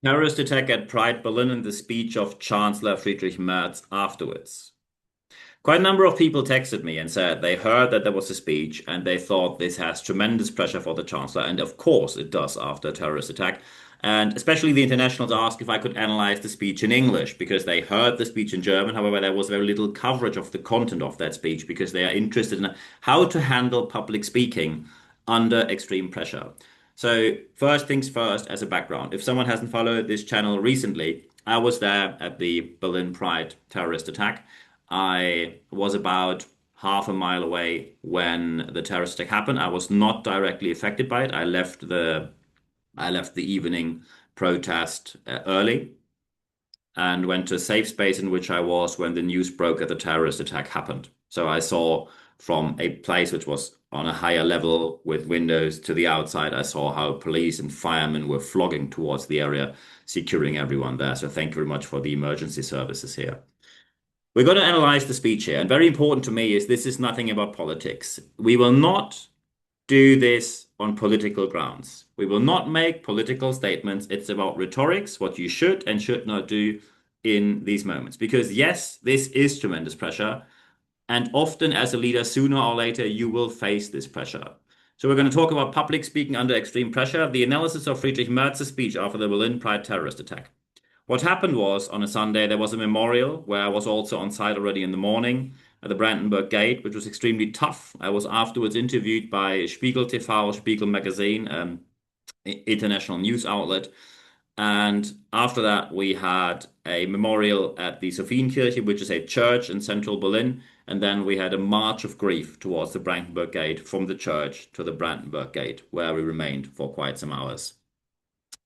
Terrorist attack at Pride Berlin and the speech of Chancellor Friedrich Merz afterwards. Quite a number of people texted me and said they heard that there was a speech and they thought this has tremendous pressure for the Chancellor. And of course it does after a terrorist attack. And especially the internationals asked if I could analyze the speech in English because they heard the speech in German. However, there was very little coverage of the content of that speech because they are interested in how to handle public speaking under extreme pressure. So, first things first, as a background, if someone hasn't followed this channel recently, I was there at the Berlin Pride terrorist attack. I was about half a mile away when the terrorist attack happened. I was not directly affected by it. I left the evening protest early and went to a safe space in which I was when the news broke that the terrorist attack happened. So I saw from a place which was on a higher level with windows to the outside, I saw how police and firemen were flogging towards the area, securing everyone there. So thank you very much for the emergency services here. We're going to analyze the speech here. And very important to me is this is nothing about politics. We will not do this on political grounds. We will not make political statements. It's about rhetorics, what you should and should not do in these moments. Because yes, this is tremendous pressure. And often as a leader, sooner or later, you will face this pressure. So we're going to talk about public speaking under extreme pressure, the analysis of Friedrich Merz's speech after the Berlin Pride terrorist attack. What happened was on a Sunday, there was a memorial where I was also on site already in the morning at the Brandenburg Gate, which was extremely tough. I was afterwards interviewed by Spiegel TV, Spiegel Magazine, international news outlet. And after that, we had a memorial at the Sophienkirche, which is a church in central Berlin. And then we had a march of grief towards the Brandenburg Gate from the church to the Brandenburg Gate, where we remained for quite some hours.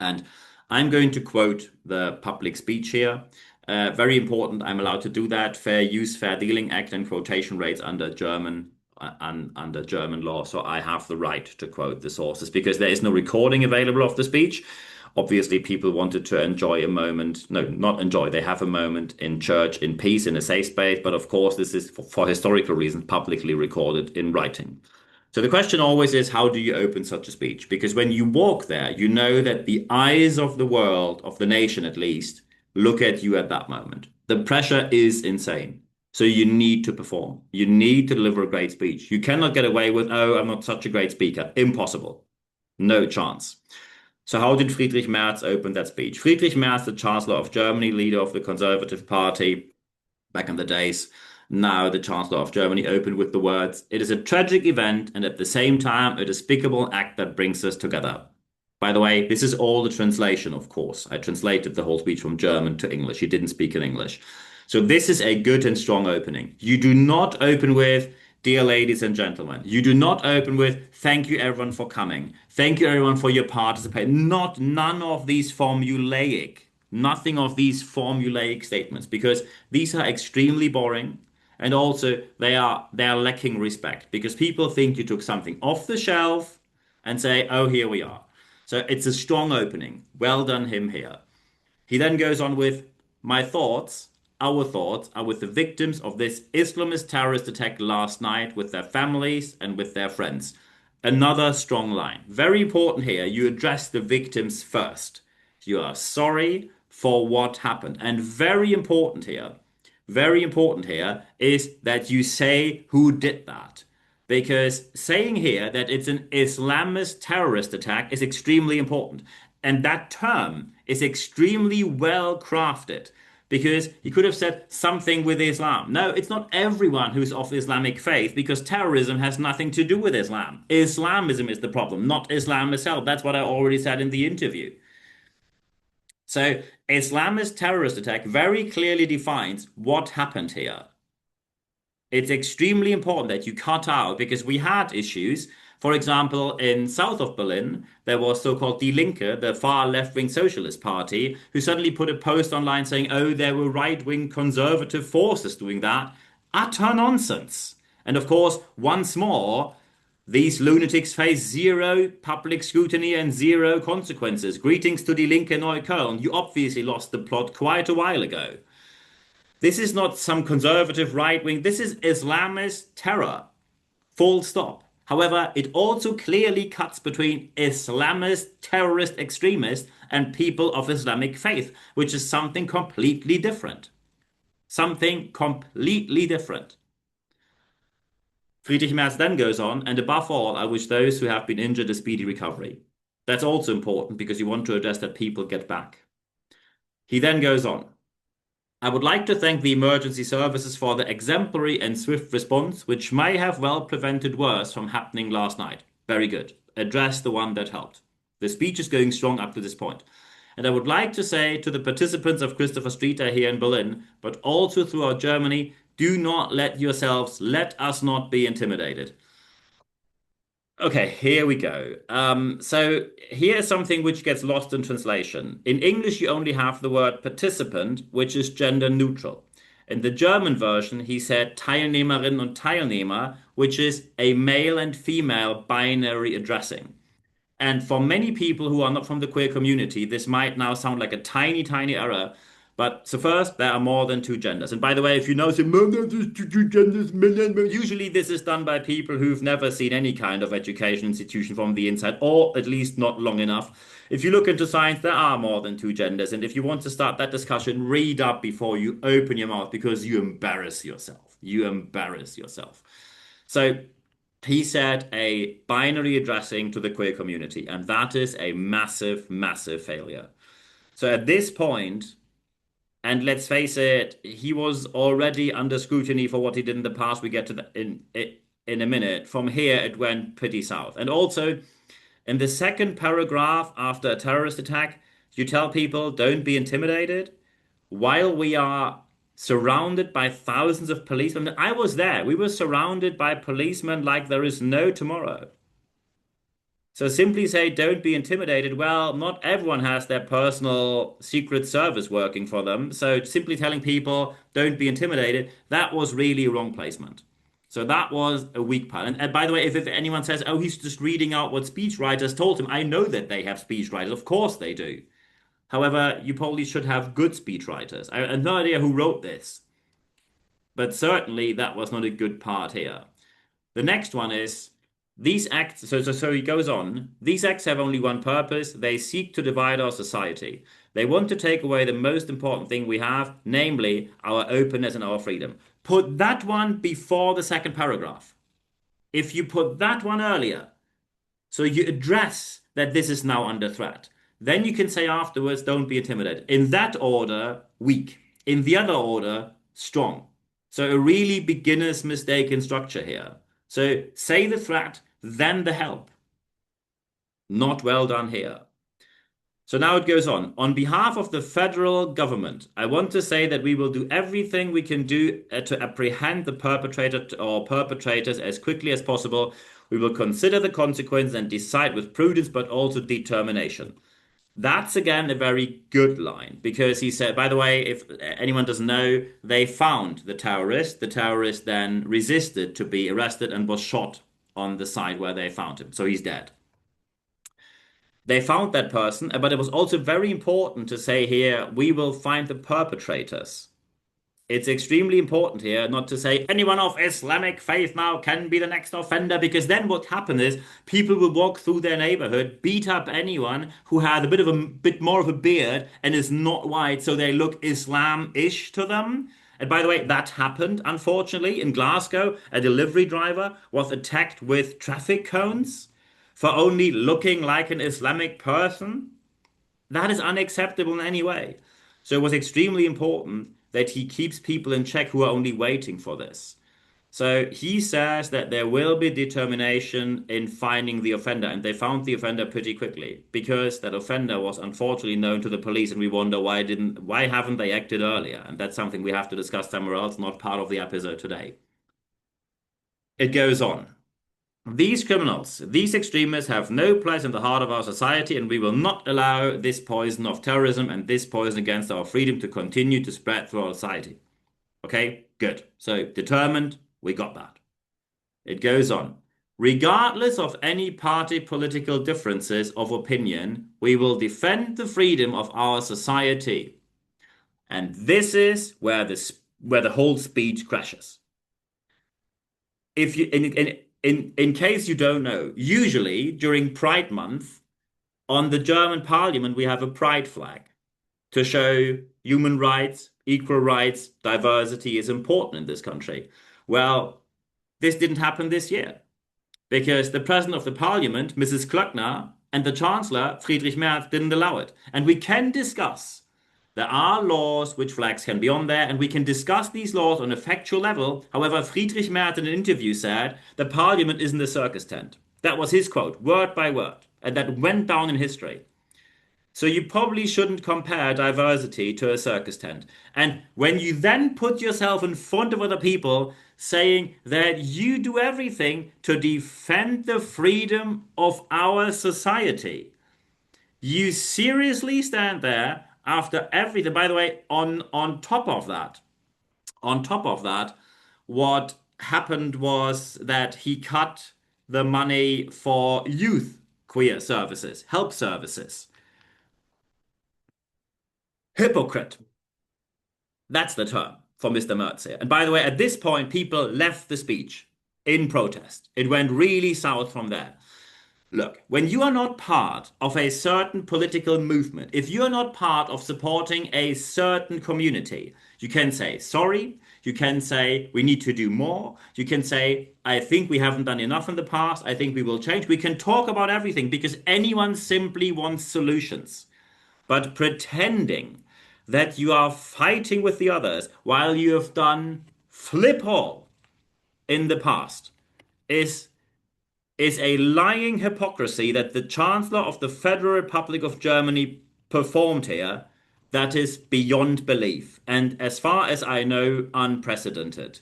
And I'm going to quote the public speech here. Very important, I'm allowed to do that. Fair Use, Fair Dealing Act and quotation rates under German law. So I have the right to quote the sources because there is no recording available of the speech. Obviously, people wanted to enjoy a moment. No, not enjoy. They have a moment in church, in peace, in a safe space. But of course, this is for historical reasons publicly recorded in writing. So the question always is, how do you open such a speech? Because when you walk there, you know that the eyes of the world, of the nation at least, look at you at that moment. The pressure is insane. So you need to perform. You need to deliver a great speech. You cannot get away with, oh, I'm not such a great speaker. Impossible. No chance. So how did Friedrich Merz open that speech? Friedrich Merz, the Chancellor of Germany, leader of the Conservative Party back in the days, now the Chancellor of Germany, opened with the words, "It is a tragic event and at the same time a despicable act that brings us together." By the way, this is all the translation, of course. I translated the whole speech from German to English. He didn't speak in English. So this is a good and strong opening. You do not open with, "Dear ladies and gentlemen." You do not open with, "Thank you everyone for coming. Thank you everyone for your participation." None of these nothing of these formulaic statements, because these are extremely boring. And also they are lacking respect because people think you took something off the shelf and say, "Oh, here we are." So it's a strong opening. Well done him here. He then goes on with, our thoughts are with the victims of this Islamist terrorist attack last night, with their families and with their friends. Another strong line. Very important here. You address the victims first. You are sorry for what happened. And very important here is that you say who did that. Because saying here that it's an Islamist terrorist attack is extremely important. And that term is extremely well crafted because he could have said something with Islam. No, it's not everyone who's of Islamic faith because terrorism has nothing to do with Islam. Islamism is the problem, not Islam itself. That's what I already said in the interview. So, Islamist terrorist attack very clearly defines what happened here. It's extremely important that you cut out because we had issues. For example, in south of Berlin, there was so-called Die Linke, the far left-wing socialist party, who suddenly put a post online saying, oh, there were right-wing conservative forces doing that. Utter nonsense. And of course, once more, these lunatics face zero public scrutiny and zero consequences. Greetings to Die Linke Neukölln. You obviously lost the plot quite a while ago. This is not some conservative right wing. This is Islamist terror. Full stop. However, it also clearly cuts between Islamist, terrorist extremists and people of Islamic faith, which is something completely different. Something completely different. Friedrich Merz then goes on, and above all, I wish those who have been injured a speedy recovery. That's also important because you want to address that people get back. He then goes on. I would like to thank the emergency services for the exemplary and swift response, which may have well prevented worse from happening last night. Very good. Address the one that helped. The speech is going strong up to this point. And I would like to say to the participants of Christopher Streeter here in Berlin, but also throughout Germany, do not let us not be intimidated. Okay, here we go. So here's something which gets lost in translation. In English, you only have the word participant, which is gender neutral. In the German version, he said Teilnehmerinnen und Teilnehmer, which is a male and female binary addressing. And for many people who are not from the queer community, this might now sound like a tiny, tiny error. But so first, there are more than two genders. And by the way, if you know, say, "Man, there's two genders, usually this is done by people who've never seen any kind of education institution from the inside, or at least not long enough. If you look into science, there are more than two genders. And if you want to start that discussion, read up before you open your mouth because you embarrass yourself. You embarrass yourself. So he said a binary addressing to the queer community, and that is a massive, massive failure. So at this point, and let's face it, he was already under scrutiny for what he did in the past. We get to that in a minute. From here, it went pretty south. And also, in the second paragraph after a terrorist attack, you tell people don't be intimidated while we are surrounded by thousands of policemen. I was there. We were surrounded by policemen like there is no tomorrow. So simply say, don't be intimidated. Well, not everyone has their personal secret service working for them. So simply telling people, don't be intimidated, that was really a wrong placement. So that was a weak part. And by the way, if anyone says, oh, he's just reading out what speechwriters told him, I know that they have speechwriters. Of course they do. However, you probably should have good speechwriters. I have no idea who wrote this, but certainly that was not a good part here. The next one is these acts. So he goes on. These acts have only one purpose. They seek to divide our society. They want to take away the most important thing we have, namely our openness and our freedom. Put that one before the second paragraph. If you put that one earlier, so you address that this is now under threat. Then you can say afterwards, don't be intimidated. In that order, weak. In the other order, strong. So a really beginner's mistake in structure here. So say the threat, then the help. Not well done here. So now it goes on. On behalf of the federal government, I want to say that we will do everything we can do to apprehend the perpetrator or perpetrators as quickly as possible. We will consider the consequences and decide with prudence, but also determination. That's again a very good line because he said, by the way, if anyone doesn't know, they found the terrorist. The terrorist then resisted to be arrested and was shot on the side where they found him. So he's dead. They found that person, but it was also very important to say here, we will find the perpetrators. It's extremely important here not to say anyone of Islamic faith now can be the next offender, because then what happens is people will walk through their neighborhood, beat up anyone who had a bit more of a beard and is not white, so they look Islam-ish to them. And by the way, that happened, unfortunately, in Glasgow. A delivery driver was attacked with traffic cones for only looking like an Islamic person. That is unacceptable in any way. So it was extremely important that he keeps people in check who are only waiting for this. So he says that there will be determination in finding the offender, and they found the offender pretty quickly because that offender was unfortunately known to the police, and we wonder why haven't they acted earlier? And that's something we have to discuss somewhere else, not part of the episode today. It goes on. These criminals, these extremists have no place in the heart of our society, and we will not allow this poison of terrorism and this poison against our freedom to continue to spread through our society. Okay, good. So determined, we got that. It goes on. Regardless of any party political differences of opinion, we will defend the freedom of our society. And this is where the whole speech crashes. If you in case you don't know, usually during Pride Month on the German parliament, we have a pride flag to show human rights, equal rights, diversity is important in this country. Well, this didn't happen this year because the president of the parliament, Mrs. Klöckner, and the Chancellor, Friedrich Merz, didn't allow it. And we can discuss. There are laws which flags can be on there, and we can discuss these laws on a factual level. However, Friedrich Merz in an interview said the parliament isn't a circus tent. That was his quote, word by word, and that went down in history. So you probably shouldn't compare diversity to a circus tent. And when you then put yourself in front of other people saying that you do everything to defend the freedom of our society, you seriously stand there after everything. By the way, on top of that, what happened was that he cut the money for youth queer services, help services. Hypocrite. That's the term for Mr. Merz here. And by the way, at this point, people left the speech in protest. It went really south from there. Look, when you are not part of a certain political movement, if you are not part of supporting a certain community, you can say sorry, you can say we need to do more, you can say I think we haven't done enough in the past, I think we will change. We can talk about everything because anyone simply wants solutions. But pretending that you are fighting with the others while you have done flip all in the past is a lying hypocrisy that the Chancellor of the Federal Republic of Germany performed here that is beyond belief and, as far as I know, unprecedented.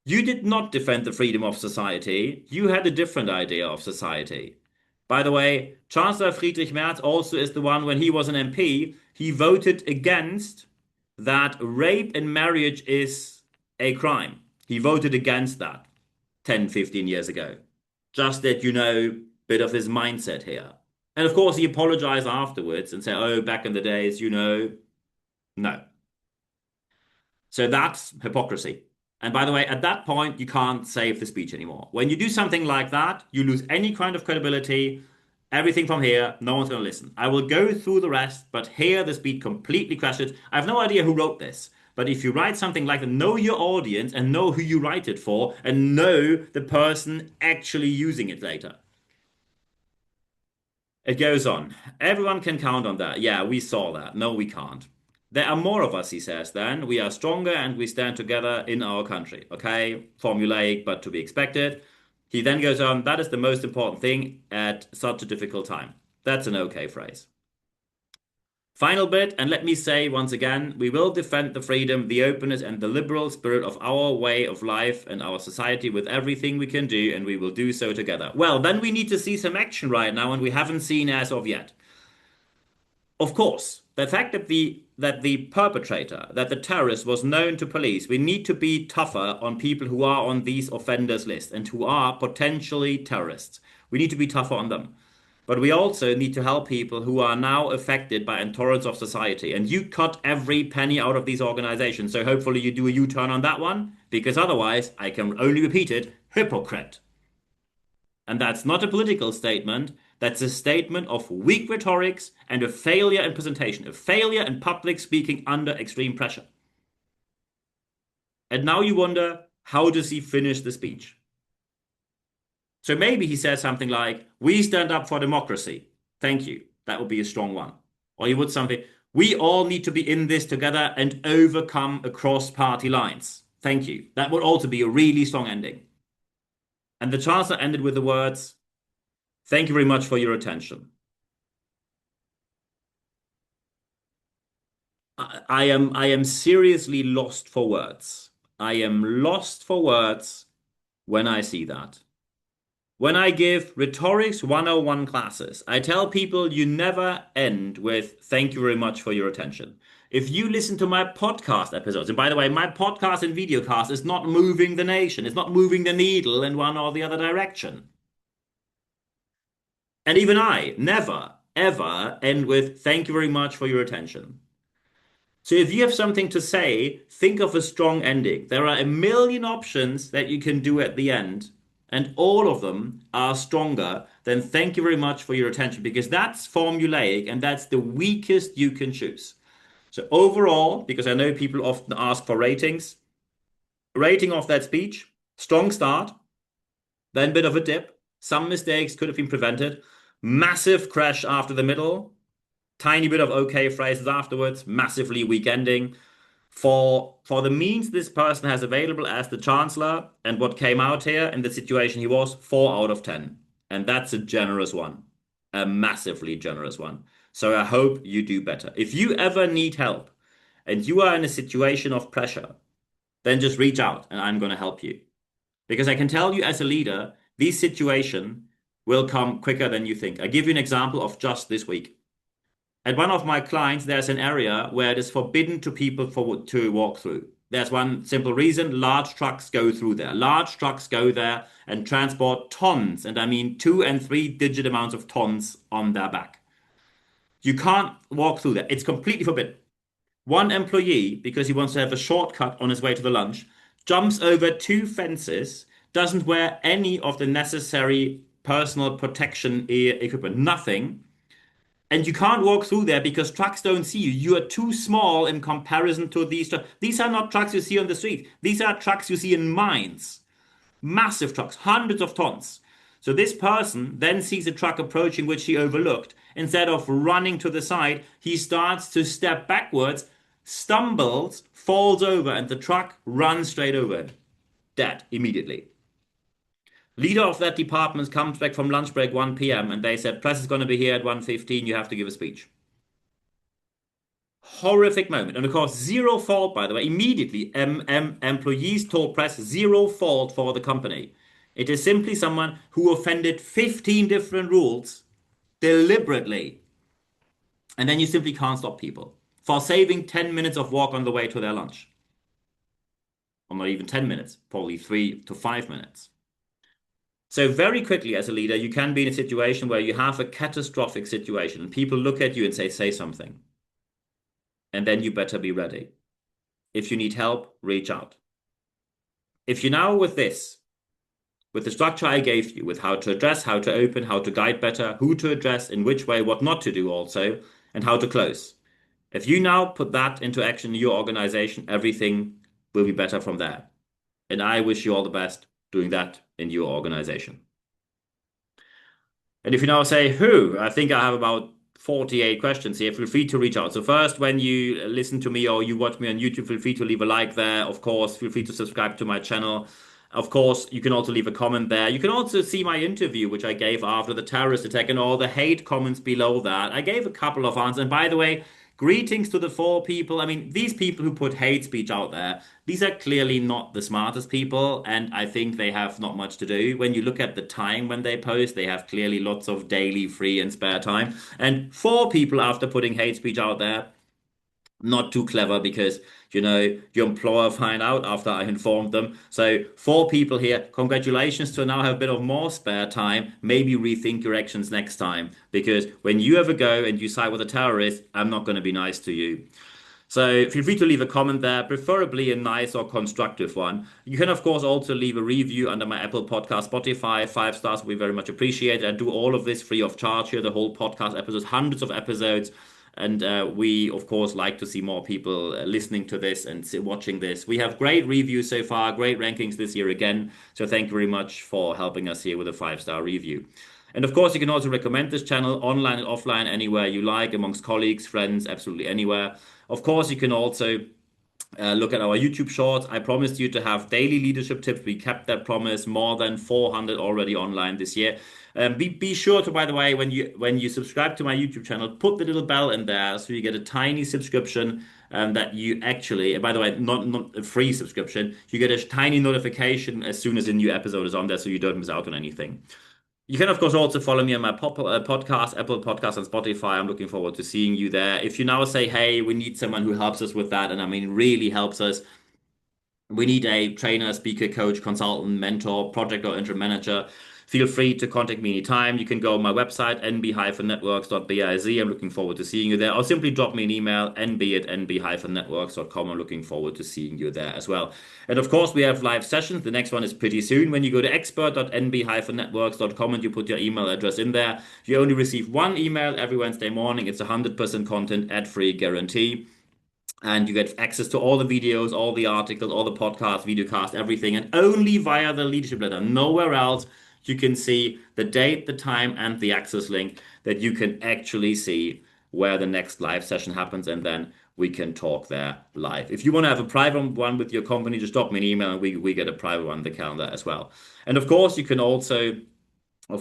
You did not defend the freedom of society. You had a different idea of society. By the way, Chancellor Friedrich Merz also is the one, when he was an MP, he voted against that rape in marriage is a crime. He voted against that 10, 15 years ago. Just that you know, bit of his mindset here. And of course, he apologized afterwards and said, oh, back in the days, no. So that's hypocrisy. And by the way, at that point, you can't save the speech anymore. When you do something like that, you lose any kind of credibility. Everything from here, no one's going to listen. I will go through the rest, but here the speech completely crashes. I have no idea who wrote this. But if you write something like that, know your audience and know who you write it for and know the person actually using it later. It goes on. Everyone can count on that. Yeah, we saw that. No, we can't. There are more of us, he says then. We are stronger and we stand together in our country. Okay, formulaic, but to be expected. He then goes on, that is the most important thing at such a difficult time. That's an okay phrase. Final bit, and let me say once again, we will defend the freedom, the openness, and the liberal spirit of our way of life and our society with everything we can do, and we will do so together. Well, then we need to see some action right now, and we haven't seen as of yet. Of course, the fact that the perpetrator, that the terrorist was known to police, we need to be tougher on people who are on these offenders list and who are potentially terrorists. We need to be tougher on them. But we also need to help people who are now affected by intolerance of society. And you cut every penny out of these organizations. So hopefully you do a U-turn on that one, because otherwise, I can only repeat it, hypocrite. And that's not a political statement. That's a statement of weak rhetorics and a failure in presentation, a failure in public speaking under extreme pressure. And now you wonder, how does he finish the speech? So maybe he says something like, we stand up for democracy. Thank you. That would be a strong one. Or he would something, we all need to be in this together and overcome across party lines. Thank you. That would also be a really strong ending. And the Chancellor ended with the words, thank you very much for your attention. I am seriously lost for words. I am lost for words when I see that. When I give Rhetorics 101 classes, I tell people you never end with thank you very much for your attention. If you listen to my podcast episodes, and by the way, my podcast and videocast is not moving the nation, it's not moving the needle in one or the other direction. And even I never, ever end with thank you very much for your attention. So if you have something to say, think of a strong ending. There are a million options that you can do at the end, and all of them are stronger than thank you very much for your attention, because that's formulaic and that's the weakest you can choose. So overall, because I know people often ask for ratings, rating of that speech, strong start, then bit of a dip. Some mistakes could have been prevented. Massive crash after the middle, tiny bit of okay phrases afterwards, massively weak ending. For the means this person has available as the Chancellor and what came out here in the situation he was, 4 out of 10. And that's a generous one, a massively generous one. So I hope you do better. If you ever need help and you are in a situation of pressure, then just reach out and I'm going to help you. Because I can tell you as a leader, these situations will come quicker than you think. I give you an example of just this week. At one of my clients, there's an area where it is forbidden to people to walk through. There's one simple reason: large trucks go through there. Large trucks go there and transport tons, and I mean 2 and 3 digit amounts of tons on their back. You can't walk through there. It's completely forbidden. One employee, because he wants to have a shortcut on his way to the lunch, jumps over 2 fences, doesn't wear any of the necessary personal protection equipment, nothing. And you can't walk through there because trucks don't see you. You are too small in comparison to these trucks. These are not trucks you see on the street. These are trucks you see in mines. Massive trucks, hundreds of tons. So this person then sees a truck approaching which he overlooked. Instead of running to the side, he starts to step backwards, stumbles, falls over, and the truck runs straight over him. Dead immediately. Leader of that department comes back from lunch break 1 p.m. and they said, press is going to be here at 1:15. You have to give a speech. Horrific moment. And of course, zero fault, by the way. Immediately, employees told press zero fault for the company. It is simply someone who offended 15 different rules deliberately. And then you simply can't stop people for saving 10 minutes of walk on the way to their lunch. Or not even 10 minutes, probably 3 to 5 minutes. So very quickly as a leader, you can be in a situation where you have a catastrophic situation and people look at you and say something. And then you better be ready. If you need help, reach out. If you now with this, with the structure I gave you, with how to address, how to open, how to guide better, who to address, in which way, what not to do also, and how to close. If you now put that into action in your organization, everything will be better from there. And I wish you all the best doing that in your organization. And if you now say, who? I think I have about 48 questions here. Feel free to reach out. So first, when you listen to me or you watch me on YouTube, feel free to leave a like there. Of course, feel free to subscribe to my channel. Of course, you can also leave a comment there. You can also see my interview, which I gave after the terrorist attack and all the hate comments below that. I gave a couple of answers. And by the way, greetings to the 4 people. I mean, these people who put hate speech out there, these are clearly not the smartest people, and I think they have not much to do. When you look at the time when they post, they have clearly lots of daily free and spare time. And 4 people after putting hate speech out there, not too clever because, your employer find out after I informed them. So 4 people here, congratulations to now have a bit of more spare time. Maybe rethink your actions next time because when you ever go and you side with a terrorist, I'm not going to be nice to you. So feel free to leave a comment there, preferably a nice or constructive one. You can, of course, also leave a review under my Apple Podcast, Spotify. 5 stars will be very much appreciated. I do all of this free of charge here, the whole podcast episodes, hundreds of episodes. And we, of course, like to see more people listening to this and watching this. We have great reviews so far, great rankings this year again. So thank you very much for helping us here with a 5-star review. And of course, you can also recommend this channel online and offline, anywhere you like, amongst colleagues, friends, absolutely anywhere. Of course, you can also look at our YouTube shorts. I promised you to have daily leadership tips. We kept that promise. More than 400 already online this year. Be sure to, by the way, when you subscribe to my YouTube channel, put the little bell in there so you get a tiny subscription that you actually, by the way, not a free subscription. You get a tiny notification as soon as a new episode is on there, so you don't miss out on anything. You can, of course, also follow me on my podcast, Apple Podcasts, and Spotify. I'm looking forward to seeing you there. If you now say, hey, we need someone who helps us with that, and I mean, really helps us, we need a trainer, speaker, coach, consultant, mentor, project or interim manager. Feel free to contact me anytime. You can go on my website, nb-networks.biz. I'm looking forward to seeing you there. Or simply drop me an email, nb@nb-networks.com. I'm looking forward to seeing you there as well. And of course, we have live sessions. The next one is pretty soon. When you go to expert.nb-networks.com and you put your email address in there, you only receive one email every Wednesday morning. It's 100% content, ad-free guarantee. And you get access to all the videos, all the articles, all the podcasts, videocasts, everything, and only via the leadership letter. Nowhere else you can see the date, the time, and the access link that you can actually see where the next live session happens, and then we can talk there live. If you want to have a private one with your company, just drop me an email and we get a private one in the calendar as well. And of course, you can also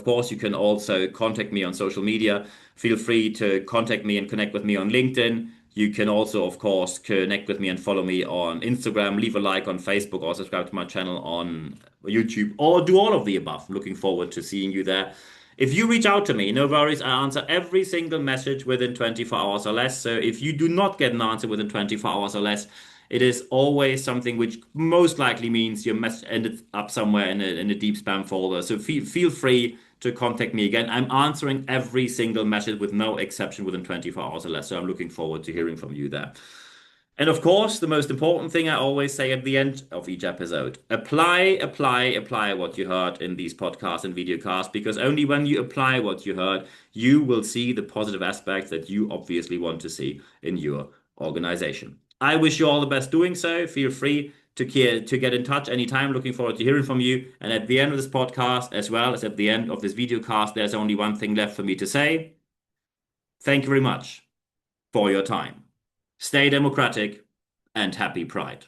contact me on social media. Feel free to contact me and connect with me on LinkedIn. You can also, of course, connect with me and follow me on Instagram, leave a like on Facebook, or subscribe to my channel on YouTube, or do all of the above. I'm looking forward to seeing you there. If you reach out to me, no worries, I answer every single message within 24 hours or less. So if you do not get an answer within 24 hours or less, it is always something which most likely means your message ended up somewhere in a deep spam folder. So feel free to contact me again. I'm answering every single message with no exception within 24 hours or less. So I'm looking forward to hearing from you there. And of course, the most important thing I always say at the end of each episode, apply what you heard in these podcasts and videocasts, because only when you apply what you heard, you will see the positive aspects that you obviously want to see in your organization. I wish you all the best doing so. Feel free to get in touch anytime. Looking forward to hearing from you. And at the end of this podcast, as well as at the end of this videocast, there's only one thing left for me to say. Thank you very much for your time. Stay democratic and happy Pride.